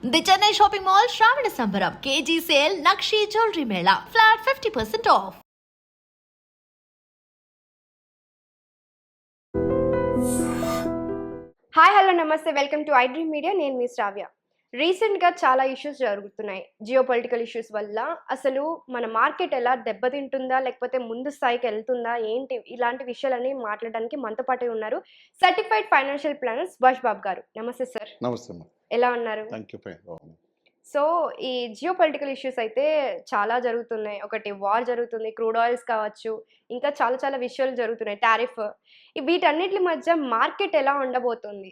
The Chennai Shopping Mall Shravana Sambaram KG Sale Nakshi Jewelry Mela Flat 50% off. Hi hello నమస్తే welcome to iDream media. నేను మీ శ్రావ్య. రీసెంట్గా చాలా issues జరుగుతున్నాయి. Geo political issues వల్ల అసలు మన మార్కెట్ ఎలా దెబ్బతింటుందా లేకపోతే ముందు స్థాయికి వెళ్తుందా ఏంటి ఇలాంటి విషయాలని మాట్లాడడానికి మనతో పాటే ఉన్నారు certified financial planner Subhash Babu గారు. నమస్తే సార్. నమస్తే. ఎలా ఉన్నారు? సో ఈ జియో పొలిటికల్ ఇష్యూస్ అయితే చాలా జరుగుతున్నాయి. ఒకటి వార్ జరుగుతుంది, క్రూడ్ ఆయిల్స్ కావచ్చు, ఇంకా చాలా చాలా విషయాలు జరుగుతున్నాయి, టారిఫ్. వీటన్నిటి మధ్య మార్కెట్ ఎలా ఉండబోతుంది?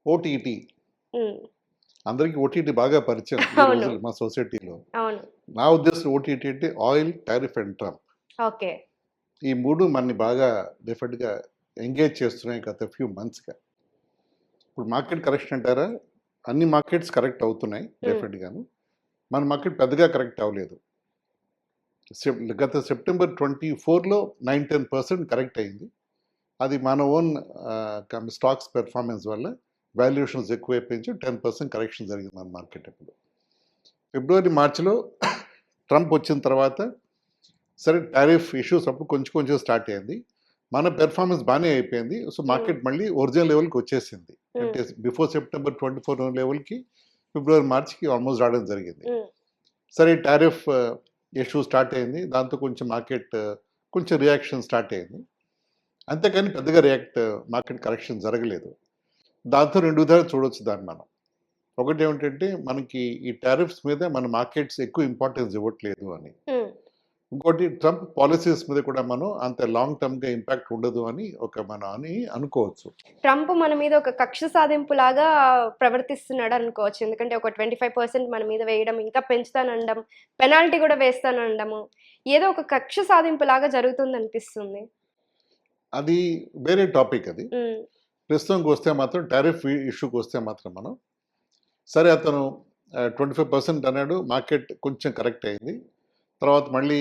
ఓటీటీ అందరికి ఓటీటీ బాగా పరిచయం ఈ రోజులు మా సొసైటీలో. అవును. నా ఉద్దేశం ఓటీటీ అంటే oil, tariff and Trump. Okay. ఈ మూడు మనని బాగా డెఫినెట్గా ఎంగేజ్ చేస్తున్నాయి గత ఫ్యూ మంత్స్గా. ఇప్పుడు మార్కెట్ కరెక్షన్ అంటారా, అన్ని మార్కెట్స్ కరెక్ట్ అవుతున్నాయి డెఫినెట్గాను. మన మార్కెట్ పెద్దగా కరెక్ట్ అవ్వలేదు. గత సెప్టెంబర్ 24లో 9-10% కరెక్ట్ అయింది. అది మన ఓన్ స్టాక్స్ పెర్ఫార్మెన్స్ వల్ల వాల్యుయేషన్స్ ఎక్కువైపోయించి 10% కరెక్షన్ జరిగింది మన మార్కెట్. ఇప్పుడు ఫిబ్రవరి మార్చిలో ట్రంప్ వచ్చిన తర్వాత సరే టారిఫ్ ఇష్యూస్ అప్పుడు కొంచెం కొంచెం స్టార్ట్ అయింది. మన పెర్ఫార్మెన్స్ బాగానే అయిపోయింది. సో మార్కెట్ మళ్ళీ ఒరిజినల్ లెవెల్కి వచ్చేసింది. అంటే బిఫోర్ సెప్టెంబర్ 24 లెవెల్కి ఫిబ్రవరి మార్చికి ఆల్మోస్ట్ రావడం జరిగింది. సరే టారిఫ్ ఇష్యూ స్టార్ట్ అయింది. దాంతో కొంచెం మార్కెట్ కొంచెం రియాక్షన్ స్టార్ట్ అయింది. అంతేకాని పెద్దగా మార్కెట్ కరెక్షన్ జరగలేదు. దాంతో రెండు విధాలు చూడవచ్చు దాన్ని మనం. ఒకటి ఏమిటంటే మనకి ఈ టారిఫ్స్ మీద మన మార్కెట్స్ ఎక్కువ ఇంపార్టెన్స్ ఇవ్వట్లేదు అని. ఇంకోటి ట్రంప్ పాలసీస్ మీద కూడా మనం అంత లాంగ్ టర్మ్గా ఇంపాక్ట్ ఉండదు అని అనుకోవచ్చు. ట్రంప్ మన మీద ఒక కక్ష సాధింపు లాగా ప్రవర్తిస్తున్నాడు అనుకోవచ్చు. ఎందుకంటే ఒక 25% మన మీద వేయడం, ఇంకా పెంచుతానడం, పెనాల్టీ కూడా వేస్తానడము, ఏదో ఒక కక్ష సాధింపు లాగా జరుగుతుంది అనిపిస్తుంది. అది వేరే టాపిక్. అది ప్రస్తుతానికి వస్తే మాత్రం టారిఫ్ ఇష్యూకి వస్తే మాత్రం మనం సరే అతను 25% అన్నాడు, మార్కెట్ కొంచెం కరెక్ట్ అయింది. తర్వాత మళ్ళీ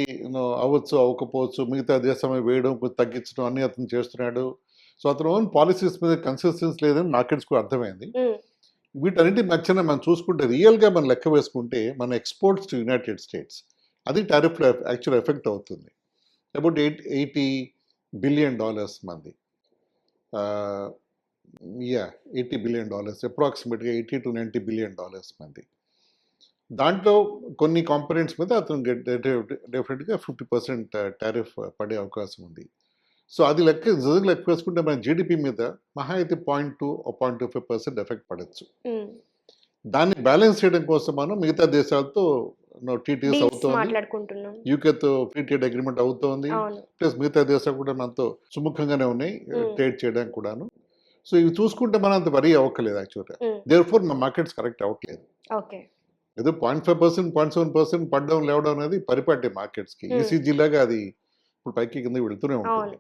అవ్వచ్చు అవ్వకపోవచ్చు, మిగతా దేశం వేయడం కొంచెం తగ్గించడం అన్నీ అతను చేస్తున్నాడు. సో అతను ఓన్ పాలసీస్ మీద కన్సిస్టెన్సీ లేదని మార్కెట్స్ కూడా అర్థమైంది. వీటన్నిటి మధ్యన మనం చూసుకుంటే రియల్గా మనం లెక్క వేసుకుంటే మన ఎక్స్పోర్ట్స్ టు యునైటెడ్ స్టేట్స్ అది టారిఫ్లో యాక్చువల్ ఎఫెక్ట్ అవుతుంది. అబౌట్ $80 బిలియన్ మంది. $80 బిలియన్, అప్రాక్సిమేట్గా $80-90 బిలియన్ మంది. దాంట్లో కొన్ని కాంపనెంట్స్ మీద అతను డెఫినెట్గా 50% టారిఫ్ పడే అవకాశం ఉంది. సో అది లెక్క వేసుకుంటే మన జీడిపి మీద మహా అయితే 0.2-0.25% ఎఫెక్ట్ పడవచ్చు. దాన్ని బ్యాలెన్స్ చేయడం కోసం మనం మిగతా దేశాలతో టీటీఎస్ అవుతోంది, యూకేతో ఫ్రీ ట్రేడ్ అగ్రిమెంట్ అవుతోంది, ప్లస్ మిగతా దేశాలు కూడా మనతో సుముఖంగానే ఉన్నాయి ట్రేడ్ చేయడానికి కూడాను. సో ఇవి చూసుకుంటే మనం అంత వరీ అవ్వట్లేదు యాక్చువల్గా. దేర్ఫోర్ మన మార్కెట్స్ కరెక్ట్ అవ్వట్లేదు. ఏదో 0.5%, 0.7% పడ్డం లేవడం అనేది పరిపాటి మార్కెట్స్కి. ఈసీజీ లాగా అది ఇప్పుడు పైకి కింద వెళుతూనే ఉంటుంది.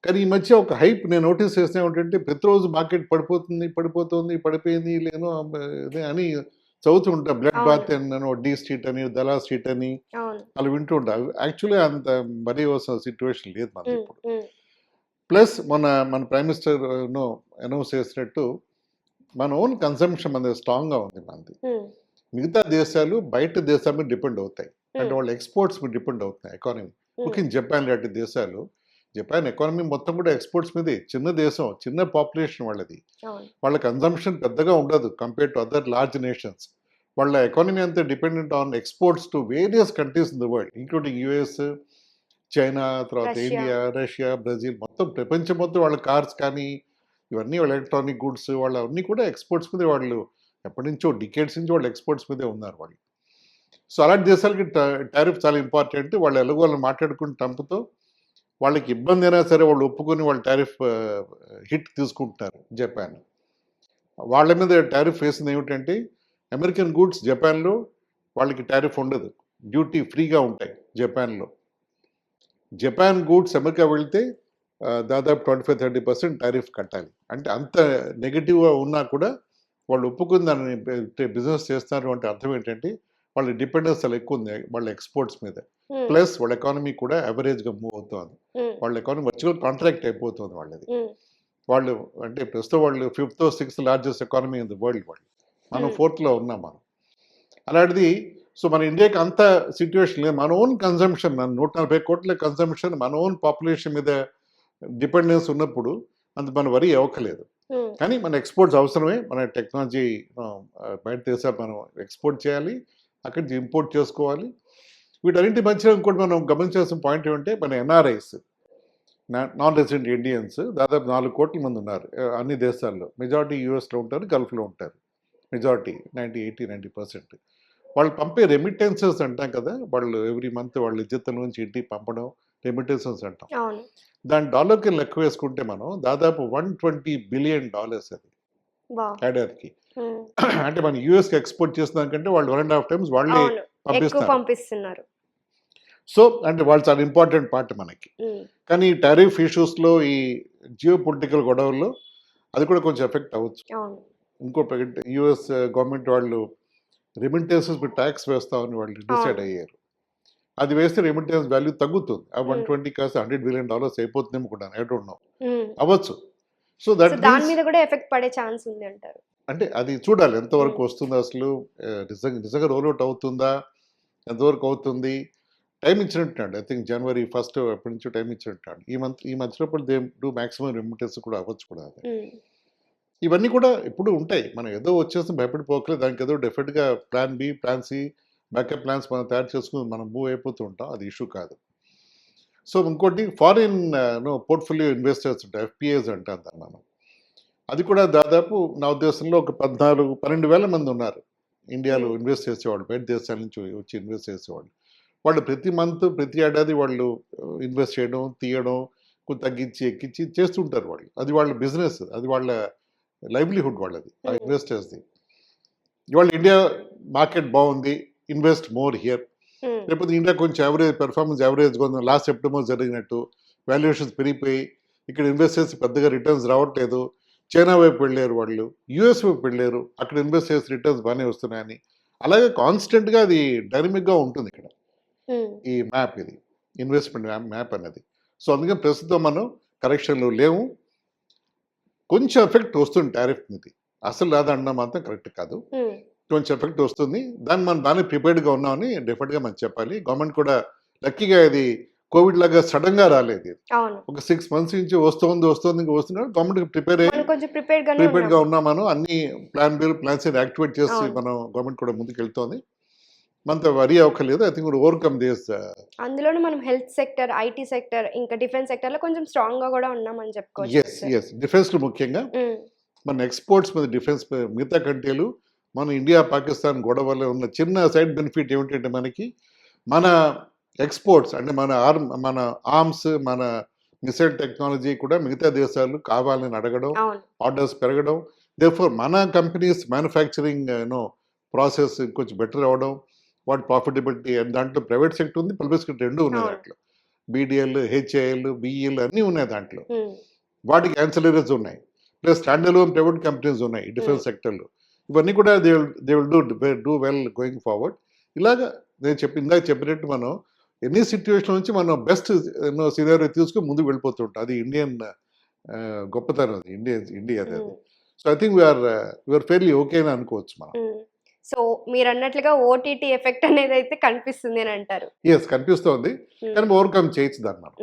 కానీ ఈ మధ్య ఒక హైప్ నేను నోటీస్ చేస్తే ఏమిటంటే ప్రతిరోజు మార్కెట్ పడిపోయింది లేను అని చదువుతూ ఉంటా. బ్లడ్ బాత్ అని, డి స్ట్రీట్ అని, దలా స్ట్రీట్ అని అలా వింటూ ఉంటా. యాక్చువల్గా అంత మరీ వస్తున్న సిచ్యువేషన్ లేదు మనకి ఇప్పుడు. ప్లస్ మన ప్రైమ్ మినిస్టర్ అనౌన్స్ చేసినట్టు మన ఓన్ కన్సంప్షన్ అనేది స్ట్రాంగ్గా ఉంది మనది. మిగతా దేశాలు బయట దేశాల మీద డిపెండ్ అవుతాయి, అంటే వాళ్ళ ఎక్స్పోర్ట్స్ మీద డిపెండ్ అవుతున్నాయి ఎకానమీ. ముఖ్యంగా జపాన్ లాంటి దేశాలు, జపాన్ ఎకానమీ మొత్తం కూడా ఎక్స్పోర్ట్స్ మీదే. చిన్న దేశం, చిన్న పాపులేషన్ వాళ్ళది. వాళ్ళ కన్జంప్షన్ పెద్దగా ఉండదు compare to other large nations. వాళ్ళ ఎకానమీ అంతా dependent on exports to various countries in the world, including US, China, తర్వాత ఇండియా, రష్యా, బ్రెజిల్, మొత్తం ప్రపంచం మొత్తం వాళ్ళ కార్స్ కానీ ఇవన్నీ వాళ్ళ ఎలక్ట్రానిక్ గుడ్స్ వాళ్ళ అన్నీ కూడా ఎక్స్పోర్ట్స్ మీద వాళ్ళు ఎప్పటి నుంచో డికేడ్స్ నుంచి వాళ్ళు ఎక్స్పోర్ట్స్ మీదే ఉన్నారు వాళ్ళు. సో అలాంటి దేశాలకి టారిఫ్ చాలా ఇంపార్టెంట్. వాళ్ళు ఎలాగో వాళ్ళు మాట్లాడుకుని ట్రంప్తో వాళ్ళకి ఇబ్బంది అయినా సరే వాళ్ళు ఒప్పుకొని వాళ్ళు టారిఫ్ హిట్ తీసుకుంటున్నారు. జపాన్ వాళ్ళ మీద టారిఫ్ వేసింది ఏమిటంటే అమెరికన్ గూడ్స్ జపాన్లో వాళ్ళకి టారిఫ్ ఉండదు, డ్యూటీ ఫ్రీగా ఉంటాయి జపాన్లో. జపాన్ గూడ్స్ అమెరికా వెళ్తే దాదాపు 25-30% టారిఫ్ కట్టాలి. అంటే అంత నెగిటివ్గా ఉన్నా కూడా వాళ్ళు ఒప్పుకుని దాన్ని బిజినెస్ చేస్తున్నారు అంటే అర్థం ఏంటంటే వాళ్ళ డిపెండెన్స్ చాలా ఎక్కువ ఉంది వాళ్ళ ఎక్స్పోర్ట్స్ మీద. ప్లస్ వాళ్ళ ఎకానమీ కూడా యావరేజ్గా మూవ్ అవుతుంది. వాళ్ళ ఎకానమీ వర్చువల్ కాంట్రాక్ట్ అయిపోతుంది వాళ్ళది. వాళ్ళు అంటే ప్రస్తుతం వాళ్ళు 5th or 6th largest economy in the world వాళ్ళు. మనం Hmm. 4th లో ఉన్నాం మనం. అలాంటిది సో మన ఇండియాకి అంత సిట్యుయేషన్ లేదు. మన ఓన్ కన్సంప్షన్ 140 కోట్ల కన్సంప్షన్ మన ఓన్ పాపులేషన్ మీద డిపెండెన్స్ ఉన్నప్పుడు అంత మన వరి అవ్వకలేదు. Hmm. కానీ మన ఎక్స్పోర్ట్స్ అవసరమే. మన టెక్నాలజీ బయట దేశాలు మనం ఎక్స్పోర్ట్ చేయాలి, అక్కడి నుంచి ఇంపోర్ట్ చేసుకోవాలి. వీటన్నింటి మధ్యలో ఇంకోటి మనం గమనించాల్సిన పాయింట్ ఏమంటే మన ఎన్ఆర్ఐస్, నాన్ రెసిడెంట్ ఇండియన్స్ దాదాపు 4 కోట్ల మంది ఉన్నారు అన్ని దేశాల్లో. మెజారిటీ యూఎస్లో ఉంటారు, గల్ఫ్లో ఉంటారు. మెజారిటీ 90% వాళ్ళు పంపే రెమిటెన్సెస్ అంటాం కదా, వాళ్ళు ఎవ్రీ మంత్ వాళ్ళ ఇజ్జతుల నుంచి ఇంటికి పంపడం రెమిటెన్సెస్ అంటాం. అవును. దాని డాలర్కి లెక్క వేసుకుంటే మనం దాదాపు $120 బిలియన్ అది వావ్. ఏడాదికి. Hmm. అంటే మనం యూఎస్కి ఎక్స్పోర్ట్ చేసిన దానికంటే వాళ్ళు 1.5 times వాళ్ళే అవును, ఎక్కువ పంపిస్తారు. పంపిస్తున్నారు. సో అంటే వాళ్ళు చాలా ఇంపార్టెంట్ పార్ట్ మనకి. Hmm. కానీ ఈ టారిఫ్ ఇష్యూస్లో ఈ జియో పొలిటికల్ గొడవల్లో అది కూడా కొంచెం ఎఫెక్ట్ అవ్వచ్చు. అవును. ఇంకో యూఎస్ గవర్నమెంట్ వాళ్ళు రెమిటెన్సెస్ ట్యాక్స్ వేస్తామని వాళ్ళు డిసైడ్ అవును. అయ్యారు. అది వేస్తే రెమిటెన్స్ వాల్యూ తగ్గుతుంది. ఆ Hmm. 120 కాస్త $100 బిలియన్ అయిపోతుందేమో కూడా, ఐ డోంట్ నో, Hmm. అవ్వచ్చు. సో సో దట్ దాని మీద కూడా ఎఫెక్ట్ పడే ఛాన్స్ ఉంది అంటారు. అంటే అది చూడాలి ఎంతవరకు Hmm. వస్తుందో అసలు. నిజంగా రోల్అవుట్ అవుతుందా, ఎంతవరకు అవుతుంది, టైం ఇచ్చినట్టున్నాడు. ఐ థింక్ January 1 ఎప్పటి నుంచో టైం ఇచ్చినట్టున్నాడు. ఈ మధ్యలో దే డూ మ్యాక్సిమం రెమిటెన్స్ కూడా అవ్వచ్చు కూడా అది. Hmm. ఇవన్నీ కూడా ఇప్పుడు ఉంటాయి. మనం ఏదో వచ్చేసి భయపడిపోకలేదు. దానికి ఏదో డెఫినెట్గా plan B, plan C, backup plans మనం తయారు చేసుకుని మనం మూవ్ అయిపోతూ ఉంటాం. అది ఇష్యూ కాదు. సో ఇంకోటి ఫారిన్ పోర్ట్ఫోలియో ఇన్వెస్టర్స్ ఉంటాయి, ఎఫ్పిఏస్ అంటాం దాన్ని మనం. అది కూడా దాదాపు నా ఉద్దేశంలో ఒక 12 వేల మంది ఉన్నారు ఇండియాలో Hmm. ఇన్వెస్ట్ చేసేవాళ్ళు, బయట దేశాల నుంచి వచ్చి ఇన్వెస్ట్ చేసేవాళ్ళు. వాళ్ళు ప్రతి మంత్ ప్రతి ఏడాది వాళ్ళు ఇన్వెస్ట్ చేయడం, తీయడం, కొంచెం తగ్గించి ఎక్కించి చేస్తుంటారు వాళ్ళు. అది వాళ్ళ బిజినెస్, అది వాళ్ళ లైవ్లీహుడ్ వాళ్ళది, ఆ Hmm. ఇన్వెస్టర్స్ది. ఇవాళ ఇండియా మార్కెట్ బాగుంది, ఇన్వెస్ట్ మోర్ హియర్. Hmm. లేకపోతే ఇండియా కొంచెం పెర్ఫార్మెన్స్ యావరేజ్గా ఉంది, లాస్ట్ సెప్టెంబర్ జరిగినట్టు వాల్యుయేషన్స్ పెరిగిపోయి ఇక్కడ ఇన్వెస్ట్ చేసి పెద్దగా రిటర్న్స్ రావట్లేదు, చైనా వైపు వెళ్ళారు వాళ్ళు, యూఎస్ వైపు వెళ్ళారు, అక్కడ ఇన్వెస్ట్ చేసి రిటర్న్స్ బాగానే వస్తున్నాయని. అలాగే కాన్స్టెంట్గా అది డైనమిక్గా ఉంటుంది ఇక్కడ Hmm. ఈ మ్యాప్, ఇది ఇన్వెస్ట్మెంట్ మ్యాప్ అనేది. సో అందుకని ప్రస్తుతం మనం కరెక్షన్లో లేవు. కొంచెం ఎఫెక్ట్ వస్తుంది టారిఫ్ మీద, అసలు రాదనడం మాత్రం కరెక్ట్ కాదు. Hmm. కొంచెం ఎఫెక్ట్ వస్తుంది. దాన్ని మనం బాగానే ప్రిపేర్డ్గా ఉన్నామని డెఫినెట్గా మనం చెప్పాలి. గవర్నమెంట్ కూడా లక్కీగా ఇది కోవిడ్ లాగా సడన్గా రాలేదు. ఇది అవును. ఒక 6 months నుంచి వస్తుంది ఇంకా వస్తున్నాడు. గవర్నమెంట్ ప్రిపేర్ మనం కొంచెం ప్రిపేర్డ్గానే ప్రిపేర్డ్గా ఉన్నాం. ఉన్నాం. మనం అన్ని ప్లాన్స్ యాక్టివేట్ చేసి అవును. మనం గవర్నమెంట్ కూడా ముందుకు వెళ్తోంది. మనతో వరి అవ్వలేదు. I think overcome this. అందులోనూ మనం హెల్త్ సెక్టర్, ఐటీ సెక్టర్, ఇంకా డిఫెన్స్ సెక్టర్ లో కొంచెం స్ట్రాంగ్ గా కూడా ఉన్నామని చెప్పుకోవచ్చు. ఎస్ డిఫెన్స్లో ముఖ్యంగా Hmm. మన ఎక్స్పోర్ట్స్ మీద డిఫెన్స్ మిగతా కంట్రీలు మన ఇండియా పాకిస్తాన్ గొడవ వల్ల ఉన్న చిన్న సైడ్ బెనిఫిట్ ఏమిటంటే మనకి మన ఎక్స్పోర్ట్స్ అంటే మన ఆర్మ్స్, మన మిసైల్ టెక్నాలజీ కూడా మిగతా దేశాలు కావాలని అడగడం, అవును. ఆర్డర్స్ పెరగడం. దేర్ఫోర్ మన కంపెనీస్ మ్యానుఫ్యాక్చరింగ్ ప్రాసెస్ కొంచెం బెటర్ అవ్వడం, వాటి ప్రాఫిటబిలిటీ. దాంట్లో ప్రైవేట్ సెక్టర్ ఉంది, పబ్లిక్ సెక్టర్ రెండు ఉన్నాయి అవును. దాంట్లో. బీడీఎల్, హెచ్ఏఎల్, బిఈఎల్ అన్నీ ఉన్నాయి దాంట్లో. Hmm. వాటికి యాన్సిలరీస్ ఉన్నాయి, plus stand alone private companies ఉన్నాయి ఈ డిఫెన్స్ సెక్టర్లో. ఇవన్నీ కూడా they will do well going forward. ఇలాగా నేను ఇందాక చెప్పినట్టు మనం ఎన్ని సిచ్యువేషన్ నుంచి మనం బెస్ట్ సినారియో తీసుకుని ముందుకు వెళ్ళిపోతుంటాం. అది ఇండియన్ గొప్పతనం, అది ఇండియా అది. Hmm. So I think we're fairly okay అని అనుకోవచ్చు మనం. Hmm. సో మీరు అన్నట్లుగా ఓటీటీ ఎఫెక్ట్ అనేది అయితే కనిపిస్తుంది అని అంటారు. ఎస్ కనిపిస్తోంది, కానీ ఓవర్కమ్ చేయొచ్చు దాన్ని మనం.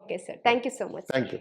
Okay sir, thank you so much. Thank you.